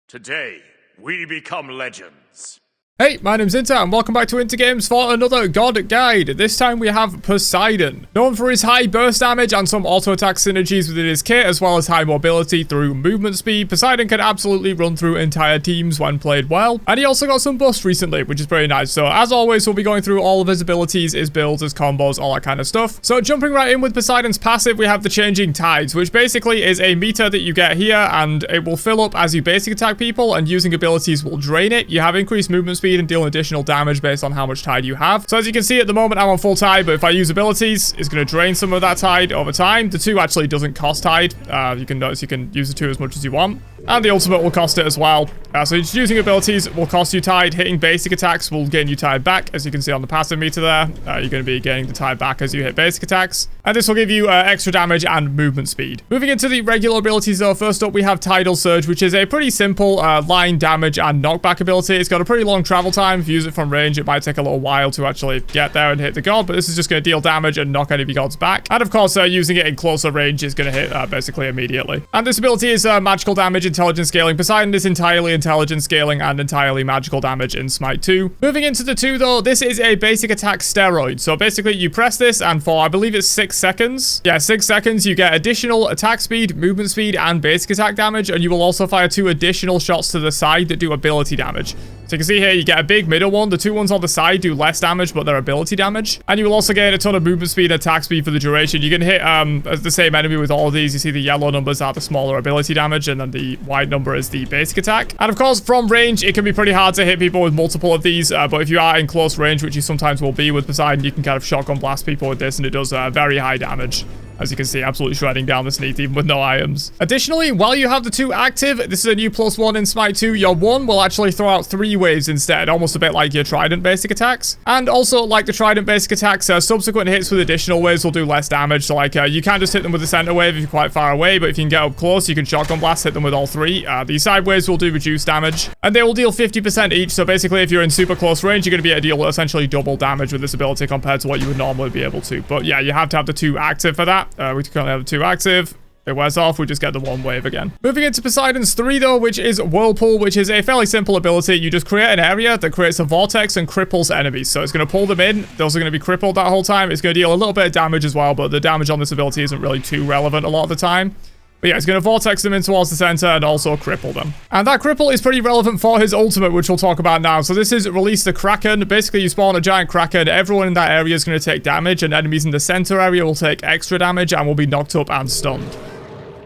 Today, we become legends. Hey, my name's Inter, and welcome back to Intergames for another God Guide. This time we have Poseidon. Known for his high burst damage and some auto-attack synergies within his kit, as well as high mobility through movement speed, Poseidon can absolutely run through entire teams when played well. And he also got some buffs recently, which is pretty nice. So as always, we'll be going through all of his abilities, his builds, his combos, all that kind of stuff. So jumping right in with Poseidon's passive, we have the Changing Tides, which basically is a meter that you get here, and it will fill up as you basic attack people, and using abilities will drain it. You have increased movement speed and deal additional damage based on how much tide you have. So as you can see at the moment, I'm on full tide, but if I use abilities, it's going to drain some of that tide over time. The 2 actually doesn't cost tide. You can notice you can use the 2 as much as you want. And the ultimate will cost it as well. So using abilities will cost you tide. Hitting basic attacks will gain you tide back. As you can see on the passive meter there, you're going to be gaining the tide back as you hit basic attacks. And this will give you extra damage and movement speed. Moving into the regular abilities though, first up we have Tidal Surge, which is a pretty simple line damage and knockback ability. It's got a pretty long travel time. If you use it from range, it might take a little while to actually get there and hit the god, but this is just going to deal damage and knock any of your gods back. And of course, using it in closer range is going to hit basically immediately. And this ability is magical damage, intelligence scaling. Poseidon is entirely intelligence scaling and entirely magical damage in SMITE 2. Moving into the 2 though, this is a basic attack steroid. So basically you press this and for, I believe it's 6 seconds. Yeah, 6 seconds, you get additional attack speed, movement speed, and basic attack damage. And you will also fire 2 additional shots to the side that do ability damage. So you can see here, you get a big middle one. The 2 ones on the side do less damage, but they're ability damage. And you will also gain a ton of movement speed and attack speed for the duration. You can hit the same enemy with all of these. You see the yellow numbers are the smaller ability damage, and then the white number is the basic attack. And of course, from range, it can be pretty hard to hit people with multiple of these. But if you are in close range, which you sometimes will be with Poseidon, you can kind of shotgun blast people with this, and it does very high damage. As you can see, absolutely shredding down the sneak even with no items. Additionally, while you have the 2 active, this is a new +1 in SMITE 2. Your 1 will actually throw out 3 waves instead, almost a bit like your Trident basic attacks. And also, like the Trident basic attacks, subsequent hits with additional waves will do less damage. So like, you can just hit them with the center wave if you're quite far away, but if you can get up close, you can shotgun blast, hit them with all 3. The side waves will do reduced damage, and they will deal 50% each. So basically, if you're in super close range, you're going to be able to deal essentially double damage with this ability compared to what you would normally be able to. But yeah, you have to have the 2 active for that. We currently have the 2 active. It wears off, we just get the 1 wave again. Moving into Poseidon's 3 though, which is Whirlpool, which is a fairly simple ability. You just create an area that creates a vortex and cripples enemies. So it's going to pull them in. Those are going to be crippled that whole time. It's going to deal a little bit of damage as well, but the damage on this ability isn't really too relevant a lot of the time. But yeah, it's going to vortex them in towards the center and also cripple them. And that cripple is pretty relevant for his ultimate, which we'll talk about now. So this is Release the Kraken. Basically, you spawn a giant Kraken. Everyone in that area is going to take damage, and enemies in the center area will take extra damage and will be knocked up and stunned.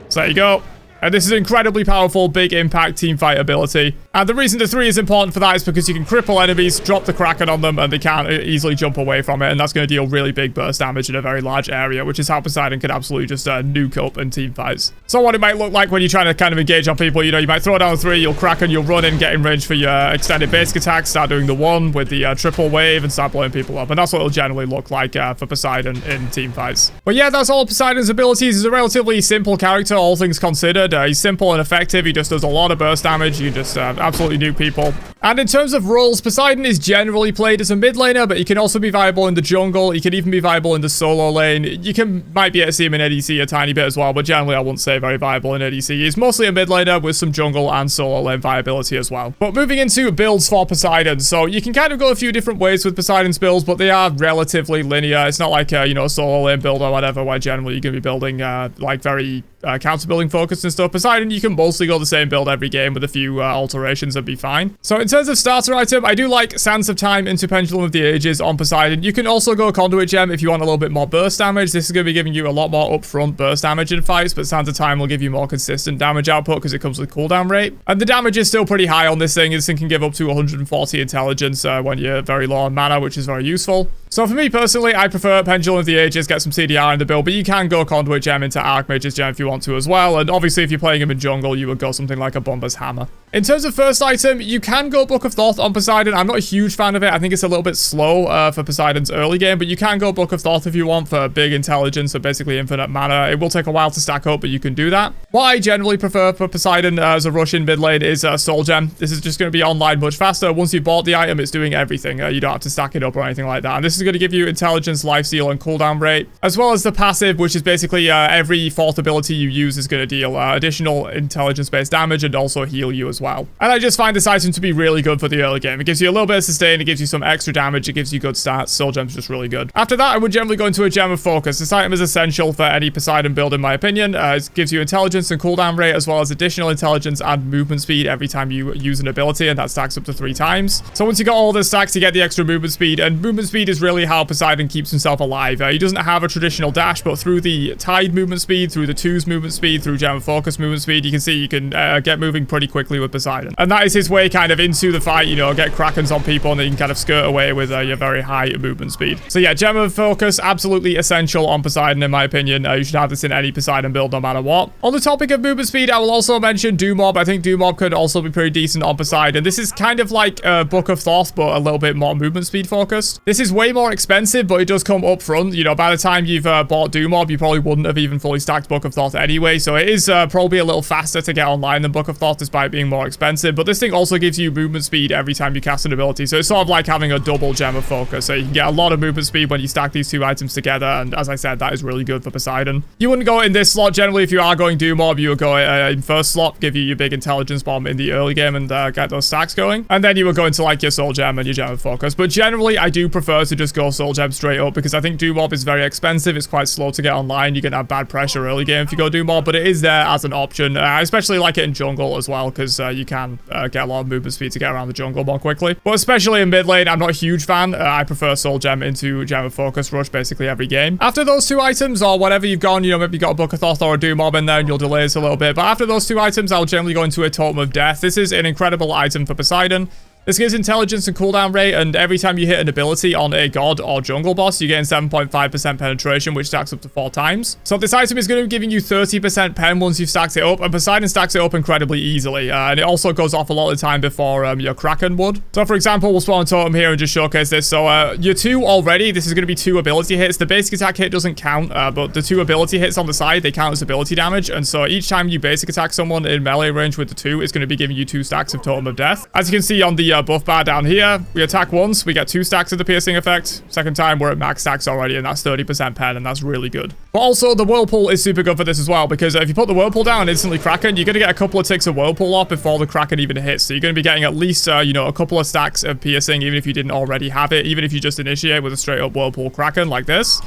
So there you go. And this is incredibly powerful, big impact teamfight ability. And the reason the 3 is important for that is because you can cripple enemies, drop the Kraken on them, and they can't easily jump away from it. And that's going to deal really big burst damage in a very large area, which is how Poseidon can absolutely just nuke up in teamfights. So what it might look like when you're trying to kind of engage on people, you know, you might throw down 3, you'll Kraken, you'll run in, get in range for your extended basic attack, start doing the 1 with the triple wave, and start blowing people up. And that's what it'll generally look like for Poseidon in teamfights. But yeah, that's all Poseidon's abilities. He's a relatively simple character, all things considered. He's simple and effective. He just does a lot of burst damage. You just absolutely nuke people. And in terms of roles, Poseidon is generally played as a mid laner, but he can also be viable in the jungle. He can even be viable in the solo lane. You might be able to see him in ADC a tiny bit as well, but generally I wouldn't say very viable in ADC. He's mostly a mid laner with some jungle and solo lane viability as well. But moving into builds for Poseidon, so you can kind of go a few different ways with Poseidon's builds, but they are relatively linear. It's not like you know, a solo lane build or whatever, where generally you're going to be building like very counter building focused and stuff. Poseidon, you can mostly go the same build every game with a few alterations and be fine. So in terms of starter item, I do like Sands of Time into Pendulum of the Ages on Poseidon. You can also go Conduit Gem if you want a little bit more burst damage. This is going to be giving you a lot more upfront burst damage in fights, but Sands of Time will give you more consistent damage output because it comes with cooldown rate. And the damage is still pretty high on this thing. This thing can give up to 140 intelligence when you're very low on mana, which is very useful. So for me personally, I prefer Pendulum of the Ages, get some CDR in the build, but you can go Conduit Gem into Archmage's Gem if you want to as well. And obviously if you're playing him in jungle, you would go something like a Bomber's Hammer. In terms of first item, you can go Book of Thoth on Poseidon. I'm not a huge fan of it. I think it's a little bit slow for Poseidon's early game, but you can go Book of Thoth if you want for big intelligence and basically infinite mana. It will take a while to stack up, but you can do that. What I generally prefer for Poseidon as a rush in mid lane is Soul Gem. This is just going to be online much faster. Once you bought the item, it's doing everything. You don't have to stack it up or anything like that. And this is is going to give you intelligence, lifesteal, and cooldown rate, as well as the passive, which is basically every fourth ability you use is going to deal additional intelligence-based damage and also heal you as well. And I just find this item to be really good for the early game. It gives you a little bit of sustain, it gives you some extra damage, it gives you good stats. Soul Gem's just really good. After that, I would generally go into a Gem of Focus. This item is essential for any Poseidon build, in my opinion. It gives you intelligence and cooldown rate, as well as additional intelligence and movement speed every time you use an ability, and that stacks up to 3 times. So once you got all this stacks, you get the extra movement speed, and movement speed is really how Poseidon keeps himself alive. He doesn't have a traditional dash, but through the Tide movement speed, through the 2's movement speed, through Gem of Focus movement speed, you can see you can get moving pretty quickly with Poseidon. And that is his way kind of into the fight, you know, get Krakens on people, and then you can kind of skirt away with your very high movement speed. So yeah, Gem of Focus, absolutely essential on Poseidon, in my opinion. You should have this in any Poseidon build, no matter what. On the topic of movement speed, I will also mention Doomob. I think Doomob could also be pretty decent on Poseidon. This is kind of like Book of Thoth, but a little bit more movement speed focused. This is way more expensive, but it does come up front. You know, by the time you've bought Doomob, you probably wouldn't have even fully stacked Book of Thoth anyway, so it is probably a little faster to get online than Book of Thoth, despite being more expensive. But this thing also gives you movement speed every time you cast an ability, so it's sort of like having a double Gem of Focus. So you can get a lot of movement speed when you stack these 2 items together, and as I said, that is really good for Poseidon. You wouldn't go in this slot. Generally, if you are going Doomob, you would go in first slot, give you your big intelligence bomb in the early game, and get those stacks going. And then you would go into like your Soul Gem and your Gem of Focus. But generally, I do prefer to just go Soul Gem straight up, because I think Doomob is very expensive. It's quite slow to get online. You can have bad pressure early game if you go Doomob, but it is there as an option. I especially like it in jungle as well, because you can get a lot of movement speed to get around the jungle more quickly. But especially in mid lane, I'm not a huge fan. I prefer Soul Gem into Gem of Focus rush basically every game. After those 2 items, or whatever you've gone, you know, maybe you got a Book of Thoth or a Doomob in there, and you'll delay this a little bit. But after those 2 items, I'll generally go into a Totem of Death. This is an incredible item for Poseidon. This gives intelligence and cooldown rate, and every time you hit an ability on a god or jungle boss, you gain 7.5% penetration, which stacks up to 4 times. So this item is going to be giving you 30% pen once you've stacked it up, and Poseidon stacks it up incredibly easily. And it also goes off a lot of the time before your Kraken would. So for example, we'll spawn a totem here and just showcase this. So your 2 already, this is going to be 2 ability hits. The basic attack hit doesn't count, but the 2 ability hits on the side, they count as ability damage. And so each time you basic attack someone in melee range with the 2, it's going to be giving you 2 stacks of Totem of Death. As you can see on the buff bar down here, we attack once, we get 2 stacks of the piercing effect. Second time, we're at max stacks already, and that's 30% pen, and that's really good. But also, the Whirlpool is super good for this as well, because if you put the Whirlpool down and instantly Kraken, you're going to get a couple of ticks of Whirlpool off before the Kraken even hits. So you're going to be getting at least, you know, a couple of stacks of piercing, even if you didn't already have it, even if you just initiate with a straight up Whirlpool Kraken like this.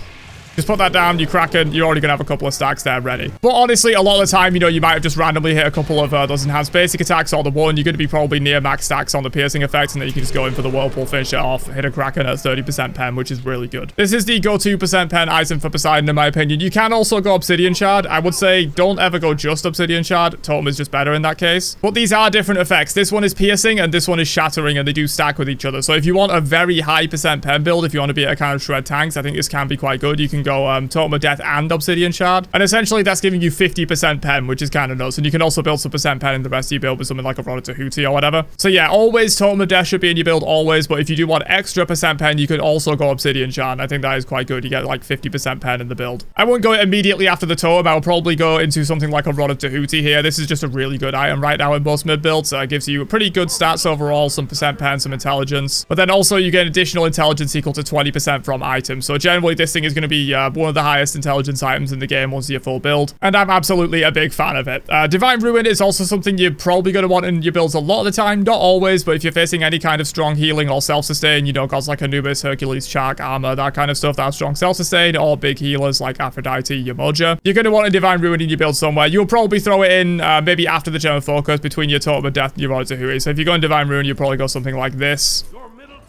Just put that down, you Kraken, you're already going to have a couple of stacks there ready. But honestly, a lot of the time, you know, you might have just randomly hit a couple of those enhanced basic attacks or the 1. You're going to be probably near max stacks on the piercing effect, and then you can just go in for the Whirlpool, finish it off, hit a Kraken at 30% pen, which is really good. This is the go-to % pen item for Poseidon, in my opinion. You can also go Obsidian Shard. I would say don't ever go just Obsidian Shard. Totem is just better in that case. But these are different effects. This one is piercing, and this one is shattering, and they do stack with each other. So if you want a very high % pen build, if you want to be a kind of shred tanks, I think this can be quite good. You can go Totem of Death and Obsidian Shard, and essentially that's giving you 50% pen, which is kind of nuts. And you can also build some % pen in the rest of your build with something like a Rod of Tahuti or whatever. So yeah, always Totem of Death should be in your build always, but if you do want extra % pen, you could also go Obsidian Shard. I think that is quite good. You get like 50% pen in the build. I wouldn't go immediately after the Totem. I will probably go into something like a Rod of Tahuti here. This is just a really good item right now in most mid builds. It gives you pretty good stats overall, some % pen, some intelligence, but then also you get additional intelligence equal to 20% from items. So generally this thing is going to be one of the highest intelligence items in the game once you're full build, and I'm absolutely a big fan of it. Divine Ruin is also something you're probably going to want in your builds a lot of the time, not always, but if you're facing any kind of strong healing or self-sustain, you know, gods like Anubis, Hercules, Shark, Armor, that kind of stuff, that's strong self-sustain, or big healers like Aphrodite, Yamoja, you're going to want a Divine Ruin in your build somewhere. You'll probably throw it in maybe after the Gem of Focus between your Totem of Death and your Rod of Tahuti. So if you go in Divine Ruin, you'll probably go something like this,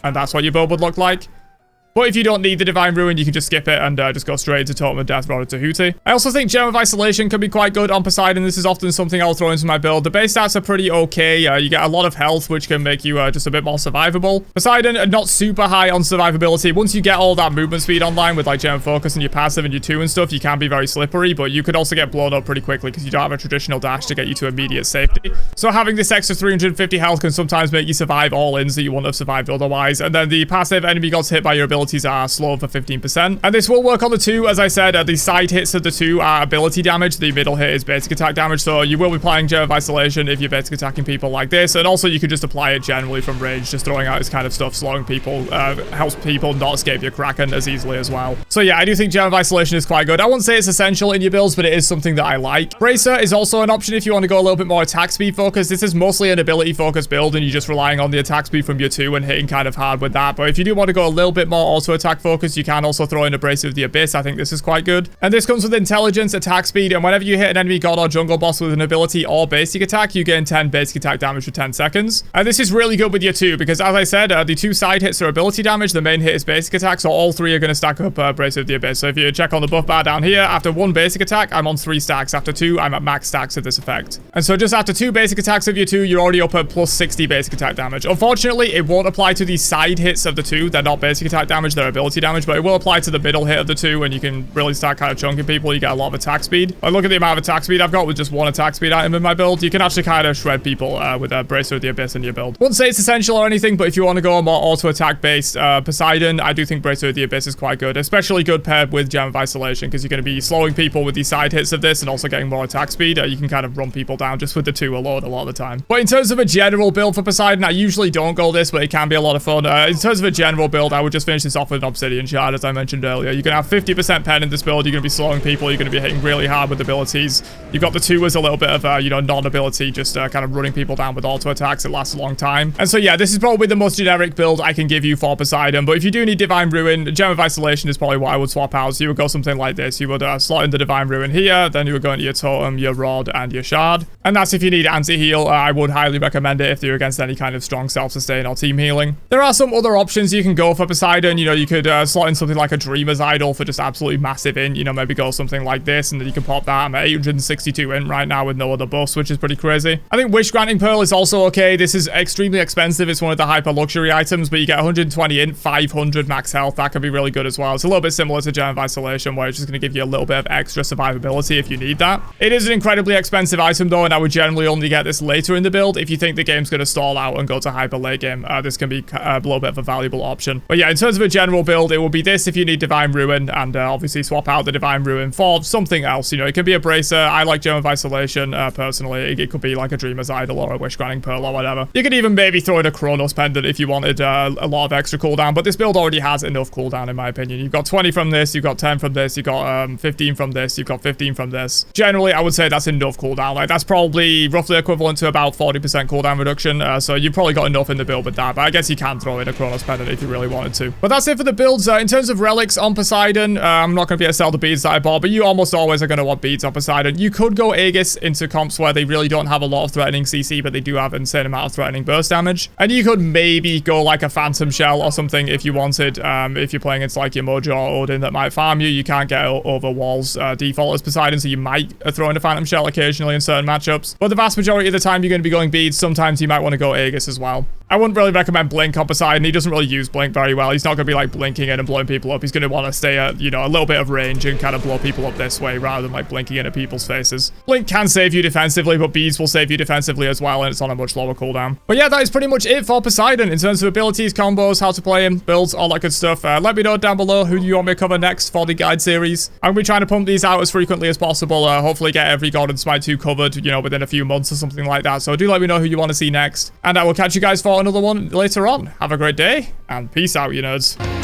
and that's what your build would look like. But if you don't need the Divine Ruin, you can just skip it and just go straight into Totem of Death, Rod of Tahuti. I also think Gem of Isolation can be quite good on Poseidon. This is often something I'll throw into my build. The base stats are pretty okay. You get a lot of health, which can make you just a bit more survivable. Poseidon, not super high on survivability. Once you get all that movement speed online with like Gem of Focus and your passive and your 2 and stuff, you can be very slippery, but you could also get blown up pretty quickly because you don't have a traditional dash to get you to immediate safety. So having this extra 350 health can sometimes make you survive all-ins that you wouldn't have survived otherwise. And then the passive, enemy gods hit by your ability abilities are slow for 15%. And this will work on the 2. As I said, the side hits of the 2 are ability damage. The middle hit is basic attack damage. So you will be applying Gem of Isolation if you're basic attacking people like this. And also you could just apply it generally from range. Just throwing out this kind of stuff, slowing people, helps people not escape your Kraken as easily as well. So yeah, I do think Gem of Isolation is quite good. I wouldn't say it's essential in your builds, but it is something that I like. Bracer is also an option if you want to go a little bit more attack speed focused. This is mostly an ability focused build and you're just relying on the attack speed from your 2 and hitting kind of hard with that. But if you do want to go a little bit more auto attack focused, you can also throw in a Bracer of the Abyss. I think this is quite good. And this comes with intelligence, attack speed, and whenever you hit an enemy god or jungle boss with an ability or basic attack, you gain 10 basic attack damage for 10 seconds. And this is really good with your 2 because as I said, the 2 side hits are ability damage, the main hit is basic attack, so all 3 are going to stack up Bracer of the Abyss. So if you check on the buff bar down here, after 1 basic attack, I'm on 3 stacks. After 2, I'm at max stacks of this effect. And so just after 2 basic attacks of your 2, you're already up at plus 60 basic attack damage. Unfortunately, it won't apply to the side hits of the 2. They're not basic attack damage, they're ability damage, but it will apply to the middle hit of the 2, and you can really start kind of chunking people. You get a lot of attack speed. Like, look at the amount of attack speed I've got with just 1 attack speed item in my build. You can actually kind of shred people with a Bracer of the Abyss in your build. Wouldn't say it's essential or anything, but if you want to go a more auto attack based Poseidon, I do think Bracer of the Abyss is quite good, especially good paired with Gem of Isolation, because you're going to be slowing people with the side hits of this and also getting more attack speed. You can kind of run people down just with the 2 alone a lot of the time. But in terms of a general build for Poseidon, I usually don't go this, but it can be a lot of fun. In terms of a general build, I would just finish this off with an Obsidian Shard, as I mentioned earlier. You're going to have 50% pen in this build. You're going to be slowing people. You're going to be hitting really hard with abilities. You've got the 2 as a little bit of a, non-ability, just kind of running people down with auto attacks. It lasts a long time. And so, yeah, this is probably the most generic build I can give you for Poseidon. But if you do need Divine Ruin, Gem of Isolation is probably what I would swap out. So you would go something like this. You would slot in the Divine Ruin here. Then you would go into your Totem, your Rod, and your Shard. And that's if you need anti-heal. I would highly recommend it if you're against any kind of strong self-sustain or team healing. There are some other options you can go for Poseidon. You could slot in something like a Dreamer's Idol for just absolutely massive int. Maybe go something like this, and then you can pop that. I'm at 862 int right now with no other buffs, which is pretty crazy. I think Wish Granting Pearl is also okay. This is extremely expensive. It's one of the hyper luxury items, but you get 120 int, 500 max health. That can be really good as well. It's a little bit similar to Gem of Isolation, where it's just going to give you a little bit of extra survivability if you need that. It is an incredibly expensive item though, and I would generally only get this later in the build. If you think the game's going to stall out and go to hyper late game, this can be a little bit of a valuable option. But yeah, in terms of a general build, it will be this if you need Divine Ruin, and obviously swap out the Divine Ruin for something else. It can be a Bracer. I like Gem of Isolation personally. It could be like a Dreamer's Idol or a Wish Granting Pearl or whatever. You could even maybe throw in a Chronos Pendant if you wanted a lot of extra cooldown, but this build already has enough cooldown in my opinion. You've got 20 from this, you've got 10 from this, you've got 15 from this, you've got 15 from this. Generally, I would say that's enough cooldown. Like, that's probably roughly equivalent to about 40% cooldown reduction, so you've probably got enough in the build with that, but I guess you can throw in a Chronos Pendant if you really wanted to. But that's it for the builds. In terms of relics on Poseidon, I'm not going to be able to sell the beads that I bought, but you almost always are going to want beads on Poseidon. You could go Aegis into comps where they really don't have a lot of threatening CC, but they do have an insane amount of threatening burst damage. And you could maybe go like a Phantom Shell or something if you wanted. If you're playing against like your Mojo or Odin that might farm you, you can't get over walls default as Poseidon, so you might throw in a Phantom Shell occasionally in certain matchups. But the vast majority of the time you're going to be going beads. Sometimes you might want to go Aegis as well. I wouldn't really recommend Blink on Poseidon. He doesn't really use Blink very well. He's not going to be like blinking in and blowing people up. He's going to want to stay at, a little bit of range and kind of blow people up this way rather than like blinking into people's faces. Blink can save you defensively, but beads will save you defensively as well, and it's on a much lower cooldown. But yeah, that is pretty much it for Poseidon in terms of abilities, combos, how to play him, builds, all that good stuff. Let me know down below who you want me to cover next for the guide series. I'm going to be trying to pump these out as frequently as possible. Hopefully get every God in SMITE 2 covered, within a few months or something like that. So do let me know who you want to see next, and I will catch you guys for another one later on. Have a great day, and peace out, you nerds.